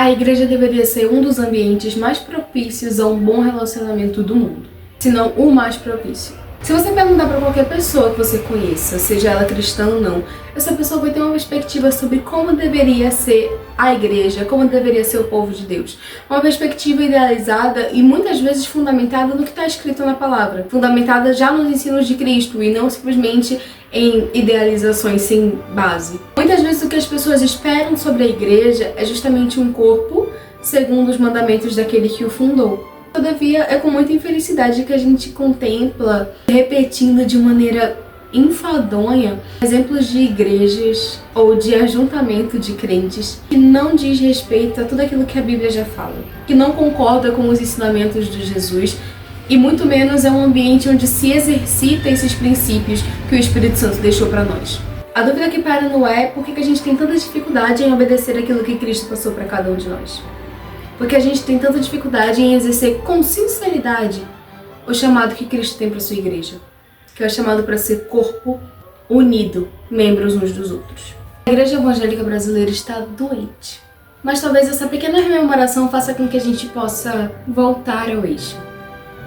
A igreja deveria ser um dos ambientes mais propícios a um bom relacionamento do mundo, se não o mais propício. Se você perguntar para qualquer pessoa que você conheça, seja ela cristã ou não, essa pessoa vai ter uma perspectiva sobre como deveria ser a igreja, como deveria ser o povo de Deus. Uma perspectiva idealizada e muitas vezes fundamentada no que está escrito na palavra, fundamentada já nos ensinos de Cristo e não simplesmente em idealizações sem base. Muitas vezes o que as pessoas esperam sobre a igreja é justamente um corpo segundo os mandamentos daquele que o fundou. Todavia, é com muita infelicidade que a gente contempla, repetindo de maneira enfadonha, exemplos de igrejas ou de ajuntamento de crentes que não diz respeito a tudo aquilo que a Bíblia já fala, que não concorda com os ensinamentos de Jesus e muito menos é um ambiente onde se exercita esses princípios que o Espírito Santo deixou para nós. A dúvida que para não é por que a gente tem tanta dificuldade em obedecer aquilo que Cristo passou para cada um de nós. Porque a gente tem tanta dificuldade em exercer com sinceridade o chamado que Cristo tem para sua igreja, que é o chamado para ser corpo unido, membros uns dos outros. A igreja evangélica brasileira está doente, mas talvez essa pequena rememoração faça com que a gente possa voltar ao eixo,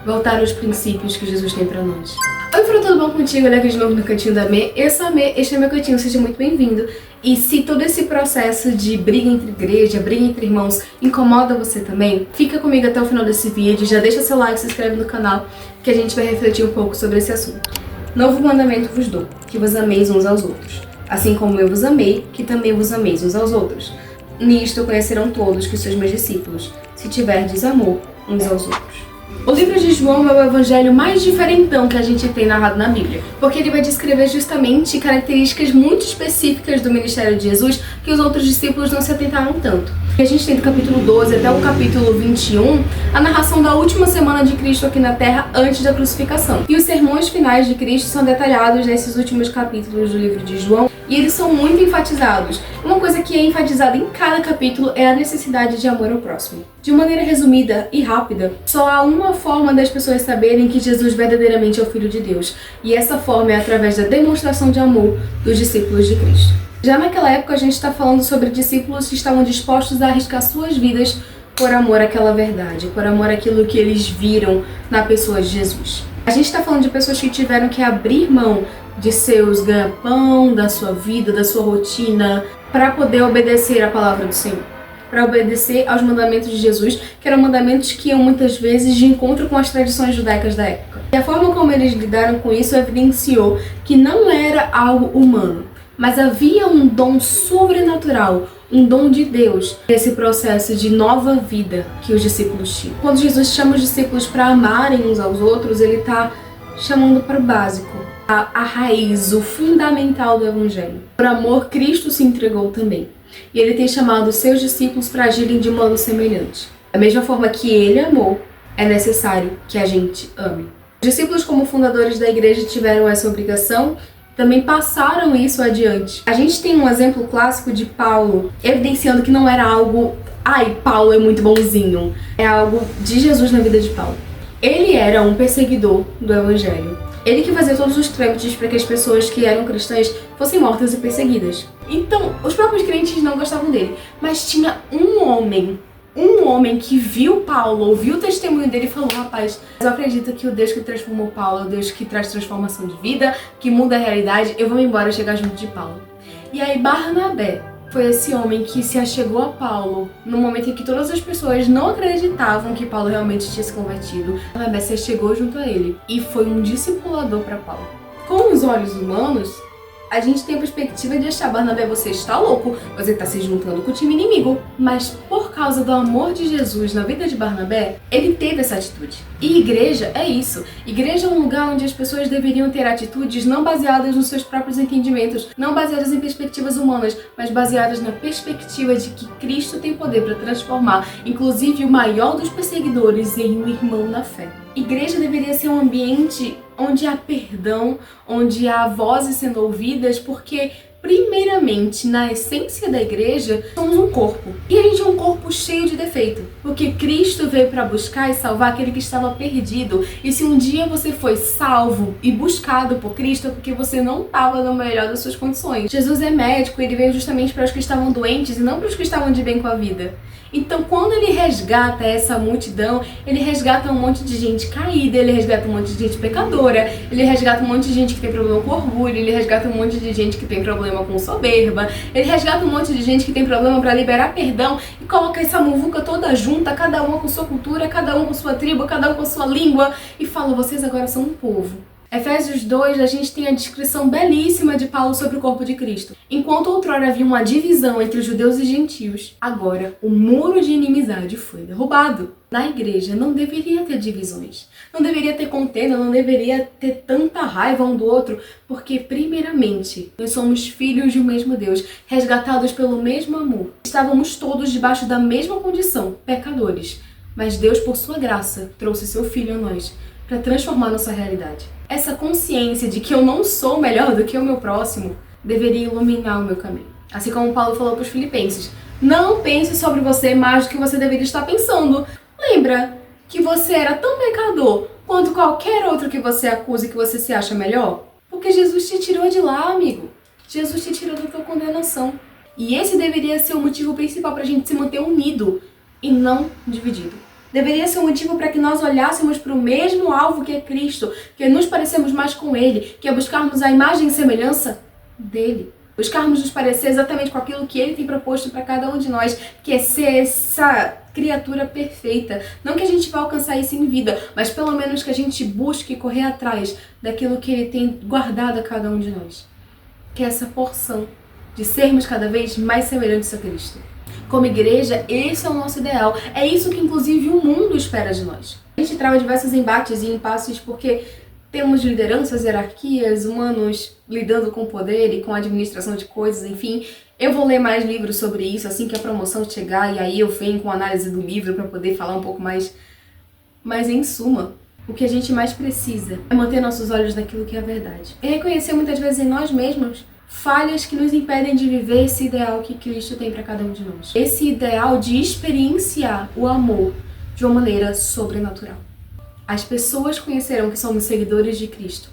voltar aos princípios que Jesus tem para nós. Oi, Fran, tudo bom contigo? Olha aqui de novo no Cantinho da Mê. Eu sou a Mê, este é meu cantinho, seja muito bem-vindo. E se todo esse processo de briga entre igreja, briga entre irmãos incomoda você também, fica comigo até o final desse vídeo, já deixa seu like, se inscreve no canal, que a gente vai refletir um pouco sobre esse assunto. Novo mandamento vos dou, que vos ameis uns aos outros, assim como eu vos amei, que também vos ameis uns aos outros. Nisto conhecerão todos que sois meus discípulos, se tiverdes amor uns aos outros. O livro de João é o evangelho mais diferentão que a gente tem narrado na Bíblia, porque ele vai descrever justamente características muito específicas do ministério de Jesus que os outros discípulos não se atentaram tanto. E a gente tem do capítulo 12 até o capítulo 21 a narração da última semana de Cristo aqui na Terra antes da crucificação. E os sermões finais de Cristo são detalhados nesses últimos capítulos do livro de João e eles são muito enfatizados. Uma coisa que é enfatizada em cada capítulo é a necessidade de amor ao próximo. De maneira resumida e rápida, só há uma forma das pessoas saberem que Jesus verdadeiramente é o Filho de Deus, e essa forma é através da demonstração de amor dos discípulos de Cristo. Já naquela época a gente está falando sobre discípulos que estavam dispostos a arriscar suas vidas por amor àquela verdade, por amor àquilo que eles viram na pessoa de Jesus. A gente está falando de pessoas que tiveram que abrir mão de seus ganha-pão, da sua vida, da sua rotina, para poder obedecer à palavra do Senhor, para obedecer aos mandamentos de Jesus, que eram mandamentos que iam muitas vezes de encontro com as tradições judaicas da época. E a forma como eles lidaram com isso evidenciou que não era algo humano, mas havia um dom sobrenatural, um dom de Deus nesse processo de nova vida que os discípulos tinham. Quando Jesus chama os discípulos para amarem uns aos outros, ele está chamando para o básico, a raiz, o fundamental do Evangelho. Por amor, Cristo se entregou também. E ele tem chamado os seus discípulos para agirem de modo semelhante. Da mesma forma que ele amou, é necessário que a gente ame. Os discípulos, como fundadores da igreja, tiveram essa obrigação, também passaram isso adiante. A gente tem um exemplo clássico de Paulo, evidenciando que não era algo, Paulo é muito bonzinho. É algo de Jesus na vida de Paulo. Ele era um perseguidor do Evangelho. Ele que fazia todos os trâmites para que as pessoas que eram cristãs fossem mortas e perseguidas. Então, os próprios crentes não gostavam dele. Mas tinha um homem que viu Paulo, ouviu o testemunho dele e falou: rapaz, eu acredito que o Deus que transformou Paulo é o Deus que traz transformação de vida, que muda a realidade, eu vou embora chegar junto de Paulo. E aí Barnabé foi esse homem que se achegou a Paulo no momento em que todas as pessoas não acreditavam que Paulo realmente tinha se convertido. Barnabé se achegou junto a ele e foi um discipulador para Paulo. Com os olhos humanos, a gente tem a perspectiva de achar: Barnabé, você está louco, você está se juntando com o time inimigo. Mas por causa do amor de Jesus na vida de Barnabé, ele teve essa atitude. E igreja é isso. Igreja é um lugar onde as pessoas deveriam ter atitudes não baseadas nos seus próprios entendimentos, não baseadas em perspectivas humanas, mas baseadas na perspectiva de que Cristo tem poder para transformar, inclusive o maior dos perseguidores, em um irmão na fé. Igreja deveria ser um ambiente onde há perdão, onde há vozes sendo ouvidas, porque, primeiramente, na essência da igreja, somos um corpo. E a gente é um corpo cheio de defeito, porque Cristo veio para buscar e salvar aquele que estava perdido. E se um dia você foi salvo e buscado por Cristo, é porque você não estava no melhor das suas condições. Jesus é médico, ele veio justamente para os que estavam doentes e não para os que estavam de bem com a vida. Então, quando ele resgata essa multidão, ele resgata um monte de gente caída, ele resgata um monte de gente pecadora, ele resgata um monte de gente que tem problema com orgulho, ele resgata um monte de gente que tem problema com soberba, ele resgata um monte de gente que tem problema para liberar perdão e coloca essa muvuca toda junta, cada uma com sua cultura, cada um com sua tribo, cada um com sua língua, e fala: vocês agora são um povo. Efésios 2, a gente tem a descrição belíssima de Paulo sobre o corpo de Cristo. Enquanto outrora havia uma divisão entre os judeus e gentios, agora o muro de inimizade foi derrubado. Na igreja não deveria ter divisões, não deveria ter contenda, não deveria ter tanta raiva um do outro, porque primeiramente nós somos filhos do mesmo Deus, resgatados pelo mesmo amor. Estávamos todos debaixo da mesma condição, pecadores, mas Deus, por sua graça, trouxe seu Filho a nós para transformar nossa realidade. Essa consciência de que eu não sou melhor do que o meu próximo deveria iluminar o meu caminho. Assim como Paulo falou para os filipenses: não pense sobre você mais do que você deveria estar pensando. Lembra que você era tão pecador quanto qualquer outro que você acusa e que você se acha melhor? Porque Jesus te tirou de lá, amigo. Jesus te tirou da tua condenação. E esse deveria ser o motivo principal para a gente se manter unido e não dividido. Deveria ser um motivo para que nós olhássemos para o mesmo alvo que é Cristo, que nos parecemos mais com Ele, que é buscarmos a imagem e semelhança dEle. Buscarmos nos parecer exatamente com aquilo que Ele tem proposto para cada um de nós, que é ser essa criatura perfeita. Não que a gente vá alcançar isso em vida, mas pelo menos que a gente busque correr atrás daquilo que Ele tem guardado a cada um de nós. Que é essa porção de sermos cada vez mais semelhantes a Cristo. Como igreja, esse é o nosso ideal. É isso que, inclusive, o mundo espera de nós. A gente trava diversos embates e impasses porque temos lideranças, hierarquias, humanos lidando com poder e com a administração de coisas, enfim. Eu vou ler mais livros sobre isso assim que a promoção chegar, e aí eu venho com análise do livro para poder falar um pouco mais. Mas, em suma, o que a gente mais precisa é manter nossos olhos naquilo que é a verdade. E reconhecer muitas vezes em nós mesmos falhas que nos impedem de viver esse ideal que Cristo tem para cada um de nós. Esse ideal de experienciar o amor de uma maneira sobrenatural. As pessoas conhecerão que somos seguidores de Cristo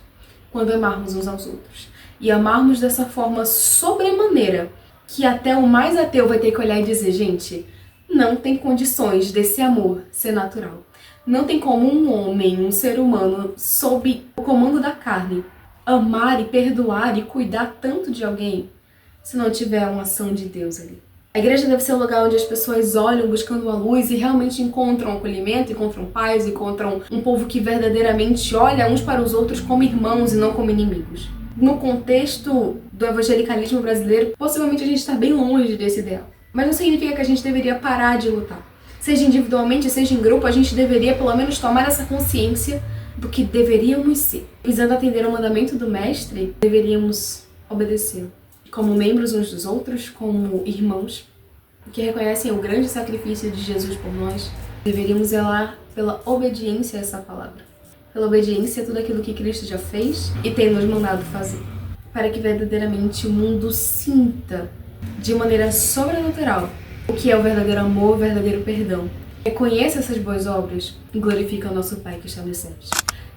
quando amarmos uns aos outros. E amarmos dessa forma sobremaneira que até o mais ateu vai ter que olhar e dizer: gente, não tem condições desse amor ser natural. Não tem como um homem, um ser humano, sob o comando da carne, amar e perdoar e cuidar tanto de alguém se não tiver uma ação de Deus ali. A igreja deve ser o lugar onde as pessoas olham buscando a luz e realmente encontram acolhimento, encontram paz, encontram um povo que verdadeiramente olha uns para os outros como irmãos e não como inimigos. No contexto do evangelicalismo brasileiro, possivelmente a gente está bem longe desse ideal. Mas não significa que a gente deveria parar de lutar. Seja individualmente, seja em grupo, a gente deveria pelo menos tomar essa consciência do que deveríamos ser. Visando atender ao mandamento do Mestre, deveríamos obedecê-lo. Como membros uns dos outros, como irmãos, que reconhecem o grande sacrifício de Jesus por nós, deveríamos zelar pela obediência a essa palavra. Pela obediência a tudo aquilo que Cristo já fez e tem nos mandado fazer. Para que verdadeiramente o mundo sinta, de maneira sobrenatural, o que é o verdadeiro amor, o verdadeiro perdão. Reconheça essas boas obras e glorifica o nosso Pai que está nos céus.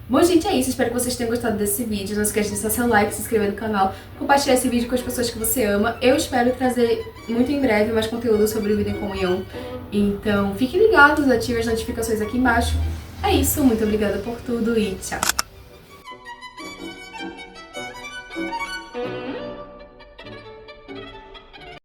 Bom, gente, é isso. Espero que vocês tenham gostado desse vídeo. Não esqueça de deixar seu like, se inscrever no canal, compartilhar esse vídeo com as pessoas que você ama. Eu espero trazer muito em breve mais conteúdo sobre vida em comunhão. Então, fiquem ligados, ative as notificações aqui embaixo. É isso, muito obrigada por tudo e tchau!